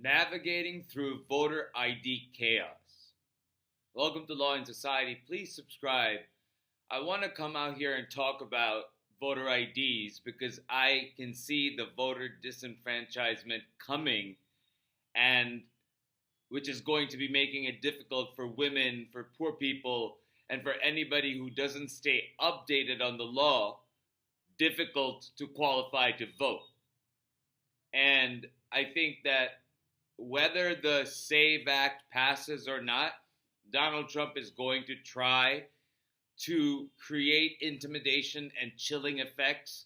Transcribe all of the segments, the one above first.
Navigating through voter ID chaos. Welcome to Law and Society. Please subscribe. I want to come out here and talk about voter IDs because I can see the voter disenfranchisement coming, and which is going to be making it difficult for women, for poor people, and for anybody who doesn't stay updated on the law, difficult to qualify to vote. And I think that whether the SAVE Act passes or not, Donald Trump is going to try to create intimidation and chilling effects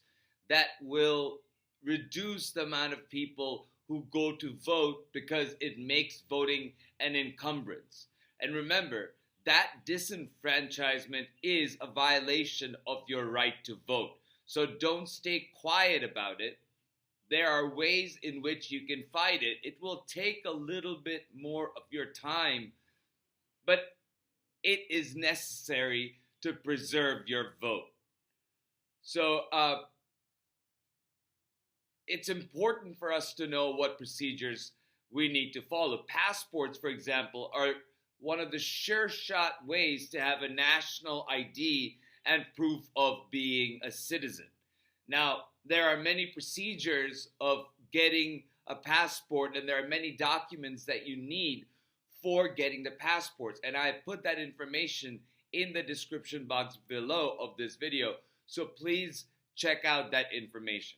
that will reduce the amount of people who go to vote because it makes voting an encumbrance. And remember, that disenfranchisement is a violation of your right to vote. So don't stay quiet about it. There are ways in which you can fight it. It will take a little bit more of your time, but it is necessary to preserve your vote. So it's important for us to know what procedures we need to follow. Passports, for example, are one of the sure-shot ways to have a national ID and proof of being a citizen. Now, there are many procedures of getting a passport, and there are many documents that you need for getting the passports. And I have put that information in the description box below of this video, so please check out that information.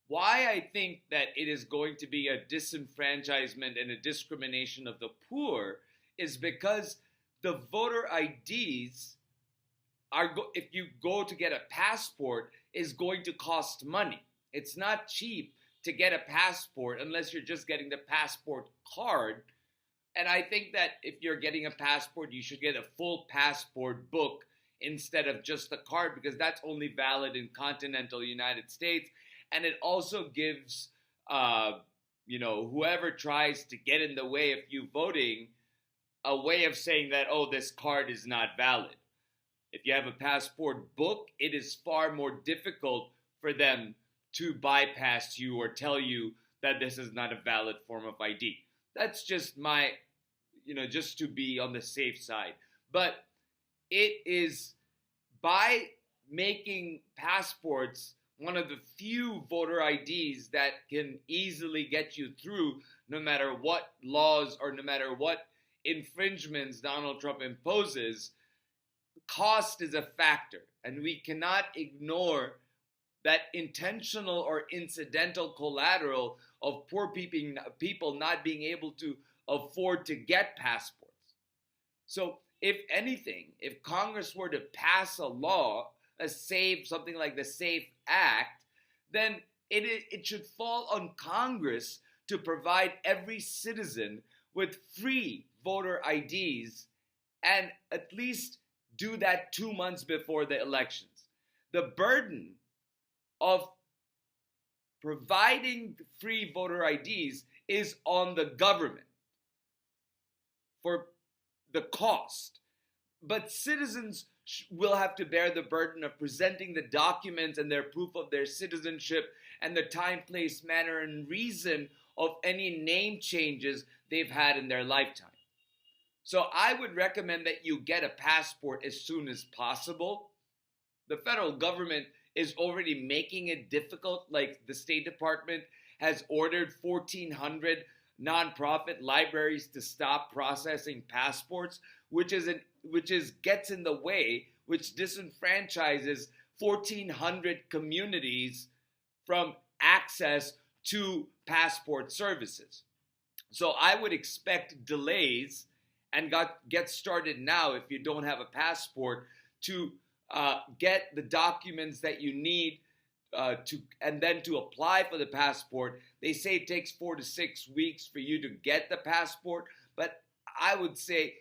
Why I think that it is going to be a disenfranchisement and a discrimination of the poor is because the voter IDs if you go to get a passport, is going to cost money. It's not cheap to get a passport unless you're just getting the passport card. And I think that if you're getting a passport, you should get a full passport book instead of just the card, because that's only valid in continental United States. And it also gives, whoever tries to get in the way of you voting, a way of saying that, oh, this card is not valid. If you have a passport book, it is far more difficult for them to bypass you or tell you that this is not a valid form of ID. That's just my, just to be on the safe side. But it is by making passports one of the few voter IDs that can easily get you through no matter what laws or no matter what infringements Donald Trump imposes. Cost is a factor, and we cannot ignore that intentional or incidental collateral of poor people not being able to afford to get passports. So if anything, if Congress were to pass a law, something like the SAFE Act, then it should fall on Congress to provide every citizen with free voter IDs, and at least do that 2 months before the elections. The burden of providing free voter IDs is on the government for the cost. But citizens will have to bear the burden of presenting the documents and their proof of their citizenship and the time, place, manner, and reason of any name changes they've had in their lifetime. So I would recommend that you get a passport as soon as possible. The federal government is already making it difficult. Like the State Department has ordered 1,400 nonprofit libraries to stop processing passports, which gets in the way, which disenfranchises 1,400 communities from access to passport services. So I would expect delays, and get started now if you don't have a passport, to get the documents that you need and then to apply for the passport. They say it takes 4 to 6 weeks for you to get the passport, but I would say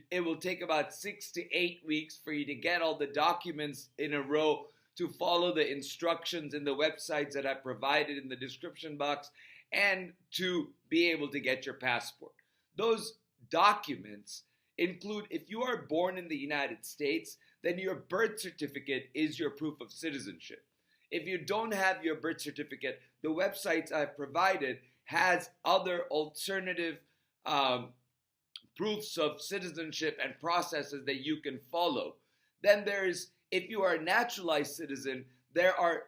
it will take about 6 to 8 weeks for you to get all the documents in a row, to follow the instructions in the websites that I've provided in the description box, and to be able to get your passport. Those documents include, if you are born in the United States, then your birth certificate is your proof of citizenship. If you don't have your birth certificate, the websites I've provided has other alternative um, proofs of citizenship and processes that you can follow. Then there's, if you are a naturalized citizen, there are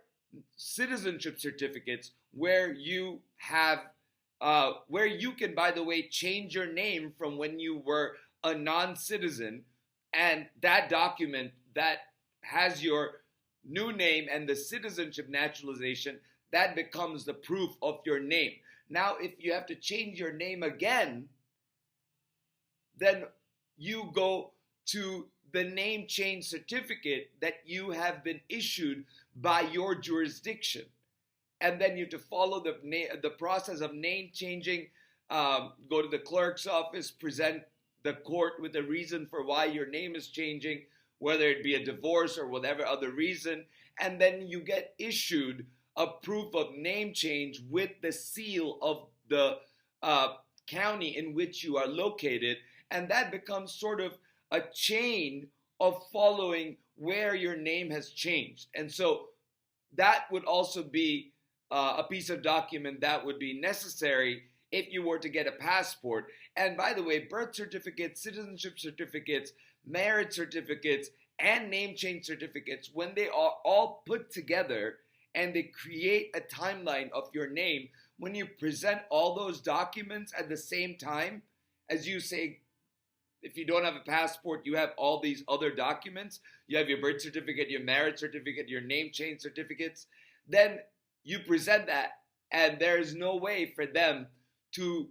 citizenship certificates where you have, where you can, by the way, change your name from when you were a non-citizen, and that document that has your new name and the citizenship naturalization, that becomes the proof of your name. Now, if you have to change your name again, then you go to the name change certificate that you have been issued by your jurisdiction. And then you have to follow the process of name changing, go to the clerk's office, present the court with a reason for why your name is changing, whether it be a divorce or whatever other reason, and then you get issued a proof of name change with the seal of the county in which you are located, and that becomes sort of a chain of following where your name has changed. And so that would also be a piece of document that would be necessary if you were to get a passport. And by the way, birth certificates, citizenship certificates, marriage certificates, and name change certificates, when they are all put together and they create a timeline of your name, when you present all those documents at the same time, as you say, if you don't have a passport, you have all these other documents, you have your birth certificate, your marriage certificate, your name change certificates, then you present that, and there's no way for them to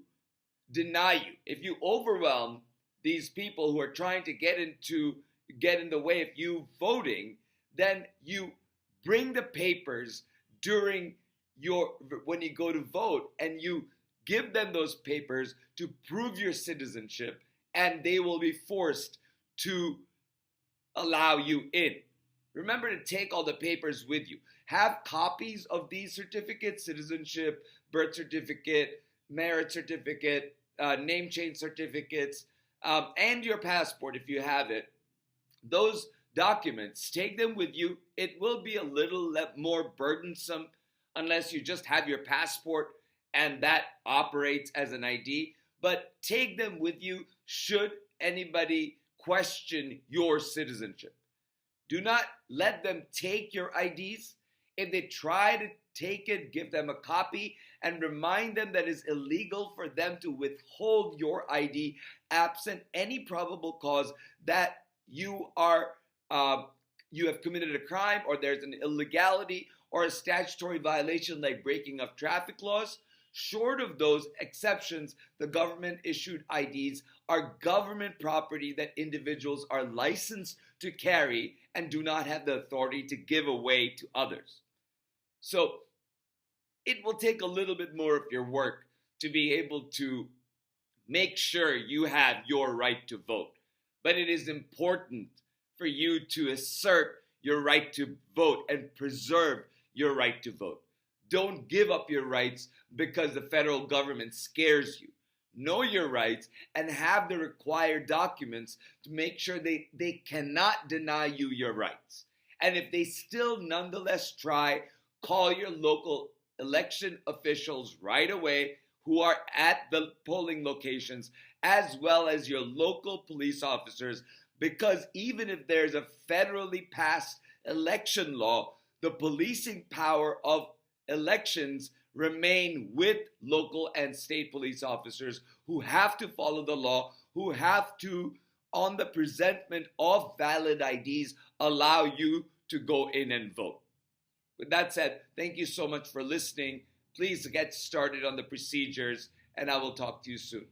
deny you. If you overwhelm these people who are trying to get in the way of you voting, then you bring the papers when you go to vote, and you give them those papers to prove your citizenship, and they will be forced to allow you in. Remember to take all the papers with you. Have copies of these certificates: citizenship, birth certificate, marriage certificate, name change certificates, and your passport if you have it. Those documents, take them with you. It will be a little more burdensome unless you just have your passport and that operates as an ID. But take them with you should anybody question your citizenship. Do not let them take your IDs. If they try to take it, give them a copy and remind them that it's illegal for them to withhold your ID absent any probable cause that you have committed a crime, or there's an illegality or a statutory violation like breaking of traffic laws. Short of those exceptions, the government issued IDs are government property that individuals are licensed to carry and do not have the authority to give away to others. So it will take a little bit more of your work to be able to make sure you have your right to vote. But it is important for you to assert your right to vote and preserve your right to vote. Don't give up your rights because the federal government scares you. Know your rights and have the required documents to make sure they cannot deny you your rights. And if they still nonetheless try, call your local election officials right away who are at the polling locations, as well as your local police officers, because even if there's a federally passed election law, the policing power of elections remain with local and state police officers who have to follow the law, who have to, on the presentment of valid IDs, allow you to go in and vote. With that said, thank you so much for listening. Please get started on the procedures, and I will talk to you soon.